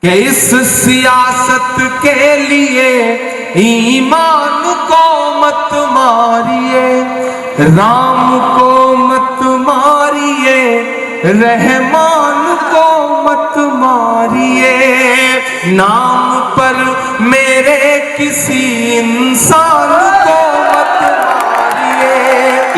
کہ اس سیاست کے لیے ایمان کو مت ماریے، رام کو مت ماریے، رحمان کو مت ماریے، نام پر میرے کسی انسان کو مت ماریے۔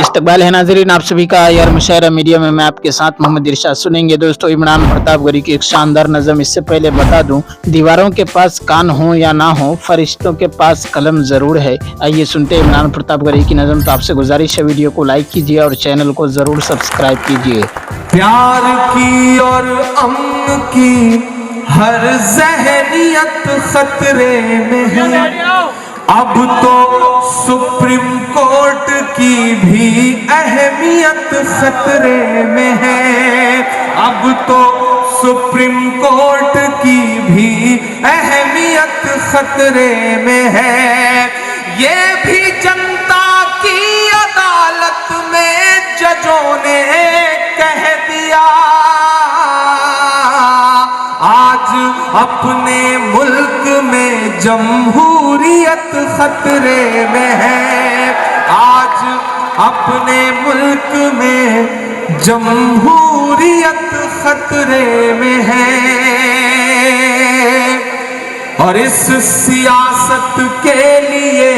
استقبال ہے ناظرین آپ سبھی کا یار مشاعرہ میڈیا میں آپ کے ساتھ محمد ارشاد سنیں گے دوستو عمران پرتاپ گڑھی کی ایک شاندار نظم۔ اس سے پہلے بتا دوں دیواروں کے پاس کان ہوں یا نہ ہوں فرشتوں کے پاس قلم ضرور ہے۔ آئیے سنتے ہیں عمران پرتاپ گڑھی کی نظم۔ تو آپ سے گزارش ہے ویڈیو کو لائک کیجیے اور چینل کو ضرور سبسکرائب کیجیے۔ پیار کی اور امن کی ہر ذہنیت خطرے میں ہے، اب تو سپریم کورٹ کی بھی اہمیت خطرے میں ہے، اب تو سپریم کورٹ کی بھی اہمیت خطرے میں ہے، یہ بھی جنتا کی عدالت میں ججوں نے کہہ دیا، آج اپنے ملک میں جمہوریت خطرے میں ہے، آج اپنے ملک میں جمہوریت خطرے میں ہے، اور اس سیاست کے لیے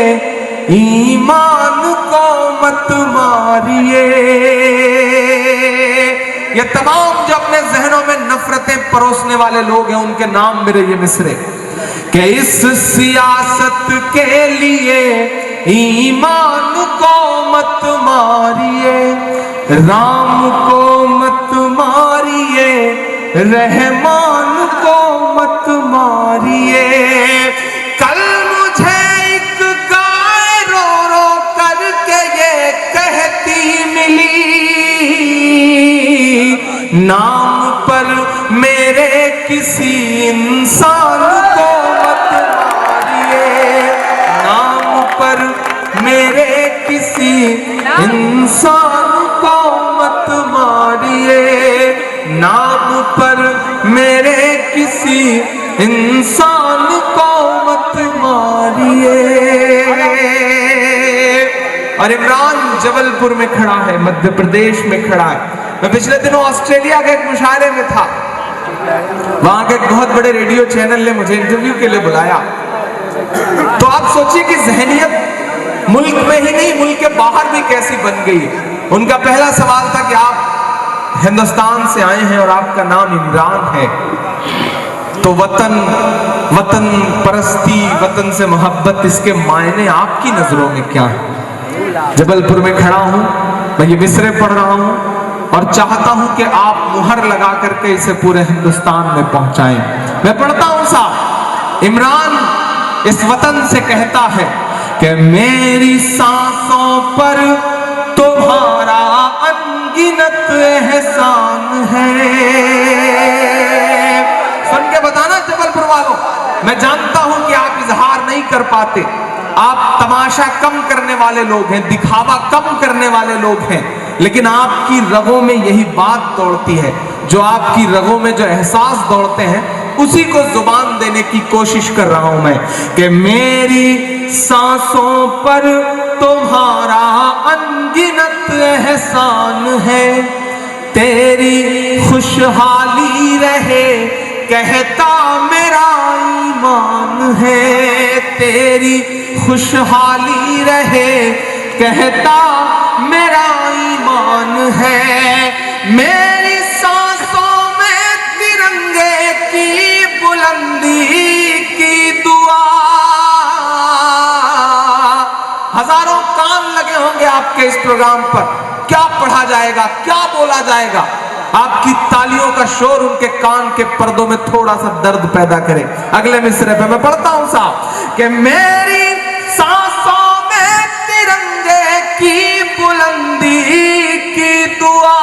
ایمان کو مت ماریے۔ یہ تمام جو اپنے ذہنوں میں نفرتیں پروسنے والے لوگ ہیں ان کے نام میرے یہ مصرے، کہ اس سیاست کے لیے ایمان کو مت ماریے، رام کو مت ماریے، رحمان کو مت ماریے، کل مجھے ایک گائے رو رو کر کے یہ کہتی ملی، نام پر میرے کسی انسان کو مت ماریے، نام پر میرے کسی انسان کو مت ماریے، نام پر میرے کسی انسان کو مت ماریے۔ اور عمران جبل پور میں کھڑا ہے، مدھیہ پردیش میں کھڑا ہے۔ میں پچھلے دنوں آسٹریلیا کے ایک مشاعرے میں تھا، وہاں کے ایک بہت بڑے ریڈیو چینل نے مجھے انٹرویو کے لیے بلایا، تو آپ سوچئے کہ ذہنیت ملک میں ہی نہیں ملک کے باہر بھی کیسی بن گئی۔ ان کا پہلا سوال تھا کہ آپ ہندوستان سے آئے ہیں اور آپ کا نام عمران ہے، تو وطن پرستی، وطن سے محبت، اس کے معنی آپ کی نظروں میں کیا ہے؟ جبل پور میں کھڑا ہوں، میں یہ مصرے پڑھ رہا ہوں اور چاہتا ہوں کہ آپ مہر لگا کر کے اسے پورے ہندوستان میں پہنچائیں۔ میں پڑھتا ہوں صاحب، عمران اس وطن سے کہتا ہے کہ میری سانسوں پر تمہارا انگنت احسان ہے۔ سن کے بتانا جبل پور والوں، میں جانتا ہوں کہ آپ اظہار نہیں کر پاتے، آپ تماشا کم کرنے والے لوگ ہیں، دکھاوا کم کرنے والے لوگ ہیں، لیکن آپ کی رگوں میں یہی بات دوڑتی ہے، جو آپ کی رگوں میں جو احساس دوڑتے ہیں اسی کو زبان دینے کی کوشش کر رہا ہوں میں، کہ میری سانسوں پر تمہارا انگنت احسان ہے، تیری خوشحالی رہے کہتا میرا ایمان ہے، تیری خوشحالی رہے کہتا میرا ایمان ہے، میری سانسوں میں ترنگے کی بلندی کی دعا۔ ہزاروں کان لگے ہوں گے آپ کے اس پروگرام پر، کیا پڑھا جائے گا، کیا بولا جائے گا، آپ کی تالیوں کا شور ان کے کان کے پردوں میں تھوڑا سا درد پیدا کرے۔ اگلے مصرے پہ میں پڑھتا ہوں صاحب کہ میری سانسوں میں ترنگے کی بلندی کی دعا،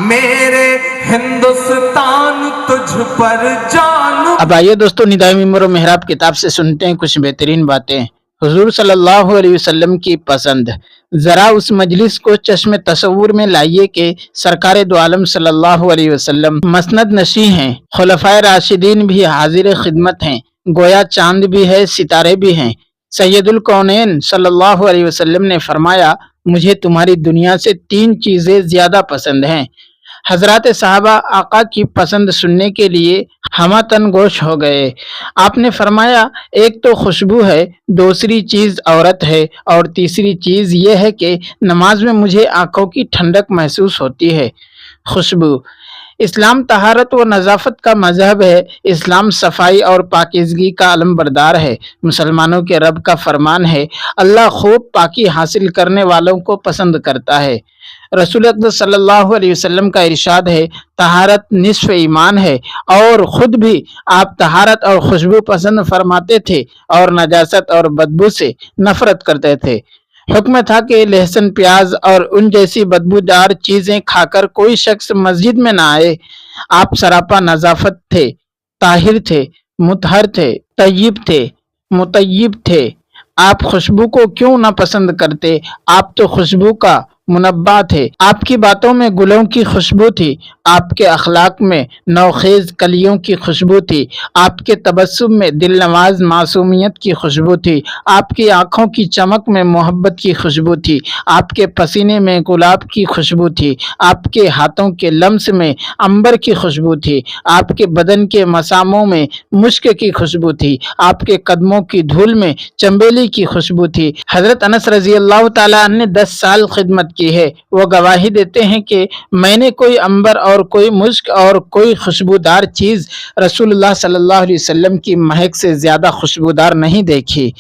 میرے ہندوستان تجھ پر جان۔ اب آئیے دوستو ندائے ممبر و محراب کتاب سے سنتے ہیں کچھ بہترین باتیں हुजूर सल्लल्लाहु अलैहि वसल्लम की पसंद। ज़रा उस मजलिस को चश्मे तसव्वुर में लाइए कि सरकार दो आलम सल्लल्लाहु अलैहि वसल्लम मसनद नशी हैं, खुलफाए राशिदीन भी हाजिर खिदमत हैं, गोया चांद भी है सितारे भी हैं। सैयदुल कौनैन सल्लल्लाहु अलैहि वसल्लम ने फरमाया, मुझे तुम्हारी दुनिया से 3 चीज़ें ज़्यादा पसंद हैं। हजरत साहबा आका की पसंद सुनने के लिए हमा तनगोश हो गए। आपने फरमाया, एक तो खुशबू है, दूसरी चीज़ औरत है और तीसरी चीज़ ये है कि नमाज में मुझे आंखों की ठंडक महसूस होती है। खुशबू। इस्लाम तहारत व नज़ाफ़त का मजहब है। इस्लाम सफाई और पाकीज़गी का अलमबरदार है। मुसलमानों के रब का फरमान है, अल्लाह खूब पाकी हासिल करने वालों को पसंद करता है। रसूल अक़दस सल्लल्लाहु अलैहि वसल्लम का इरशाद है, तहारत निस्फ़ ईमान है, और ख़ुद भी आप तहारत और खुशबू पसंद फरमाते थे और नजासत और बदबू से नफ़रत करते थे। हुक्म था कि लहसुन प्याज और उन जैसी बदबूदार चीज़ें खाकर कोई शख्स मस्जिद में ना आए। आप सरापा नज़ाफ़त थे, ताहिर थे, मुतहर थे, तय्यब थे, मुतय्यब थे। आप खुशबू को क्यों ना पसंद करते? आप तो खुशबू का मुनब्बा थे। आपकी बातों में गुलों की खुशबू थी, आपके अखलाक में नौखेज कलियों की खुशबू थी, आपके तबस्सुम में दिल नवाज मासूमियत की खुशबू थी, आपकी आंखों की चमक में मोहब्बत की खुशबू थी, आपके पसीने में गुलाब की खुशबू थी, आपके हाथों के लम्स में अंबर की खुशबू थी, आपके बदन के मसामों में मुश्क की खुशबू थी, आपके कदमों की धूल में चंबेली की खुशबू थी। हजरत अनस रजी अल्लाह ताला अन्हु ने 10 साल खिदमत की है। वो गवाही देते हैं कि मैंने कोई अंबर और कोई मुश्क और कोई खुशबूदार चीज़ रसूलुल्लाह सल्लल्लाहु अलैहि वसल्लम की महक से ज़्यादा खुशबूदार नहीं देखी।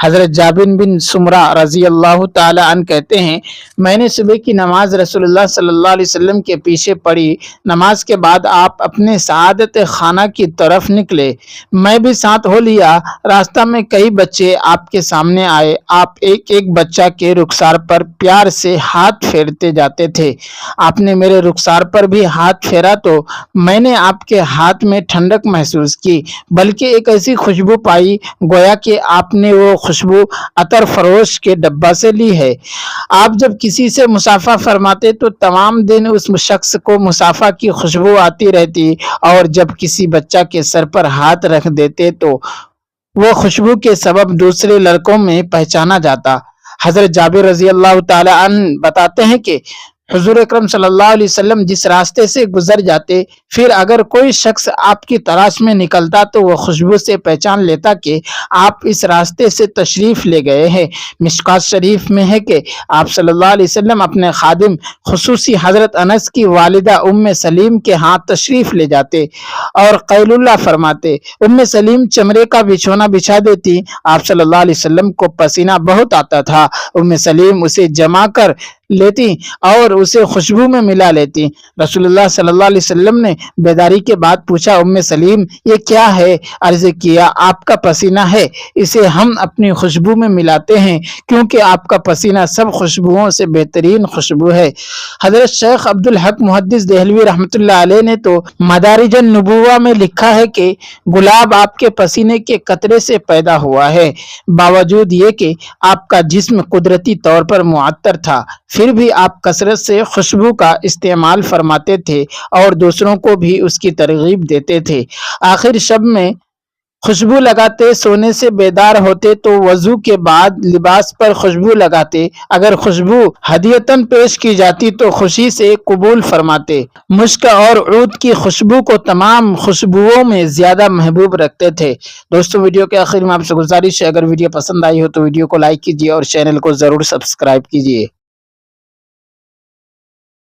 हज़रत जाबिर बिन सुमरा रज़ी अल्लाह ताला अन्हु कहते हैं, मैंने सुबह की नमाज रसूलुल्लाह सल्लल्लाहु अलैहि वसल्लम के पीछे पढ़ी। नमाज के बाद आप अपने सआदत खाना की तरफ निकले, मैं भी साथ हो लिया। रास्ता में कई बच्चे आपके सामने आए। आप एक एक बच्चा के रुखसार पर प्यार से हाथ फेरते जाते थे। आपने मेरे रुखसार पर भी हाथ फेरा तो मैंने आपके हाथ में ठंडक महसूस की, बल्कि एक ऐसी खुशबू पाई गोया कि आपने वो खुशबू अतर फरोश के डब्बा से ली है। आप जब किसी से मुसाफा फरमाते तो तमाम दिन उस शख्स को मुसाफा की खुशबू आती रहती, और जब किसी बच्चा के सर पर हाथ रख देते तो वो खुशबू के सबब दूसरे लड़कों में पहचाना जाता। हजरत जाबिर रजी अल्लाह ताला अन्हु बताते हैं कि हुजूर अकरम सल्लल्लाहु अलैहि वसल्लम जिस रास्ते से गुजर जाते, फिर अगर कोई शख्स आपकी तलाश में निकलता तो वह खुशबू से पहचान लेता कि आप इस रास्ते से तशरीफ़ ले गए हैं। मिशकात शरीफ में है कि आप सल्लल्लाहु अलैहि वसल्लम अपने खादिम खुसूसी हज़रत अनस की वालिदा उम्मे सलीम के हाथ तशरीफ़ ले जाते और क़ैलुल्लाह फरमाते। उम्मे सलीम चमड़े का बिछौना बिछा देती। आप सल्लल्लाहु अलैहि वसल्लम को पसीना बहुत आता था। उम्मे सलीम उसे जमा कर लेती और उसे खुशबू में मिला लेती। रसूलुल्लाह सल्लल्लाहु अलैहि वसल्लम ने बेदारी के बाद पूछा, उम्मे सलीम ये क्या है? अर्ज़ किया, आपका पसीना है, इसे हम अपनी खुशबू में मिलाते हैं क्योंकि आपका पसीना सब खुशबुओं से बेहतरीन खुशबू है। हजरत शेख अब्दुल हक मुहद्दिस देहलवी रहमतुल्लाह अलैह ने तो मदारिजन नबुव्वा में लिखा है कि गुलाब आपके पसीने के कतरे से पैदा हुआ है। बावजूद ये कि आपका जिस्म कुदरती तौर पर मुअत्तर था, फिर भी आप कसरत से खुशबू का इस्तेमाल फरमाते थे और दूसरों को भी उसकी तरगीब देते थे। आखिर शब में खुशबू लगाते, सोने से बेदार होते तो वजू के बाद लिबास पर खुशबू लगाते। अगर खुशबू हदियतन पेश की जाती तो खुशी से कबूल फरमाते। मुश्क और ऊद की खुशबू को तमाम खुशबुओं में ज्यादा महबूब रखते थे। दोस्तों, वीडियो के आखिर में आपसे गुजारिश है, अगर वीडियो पसंद आई हो तो वीडियो को लाइक कीजिए और चैनल को जरूर सब्सक्राइब कीजिए।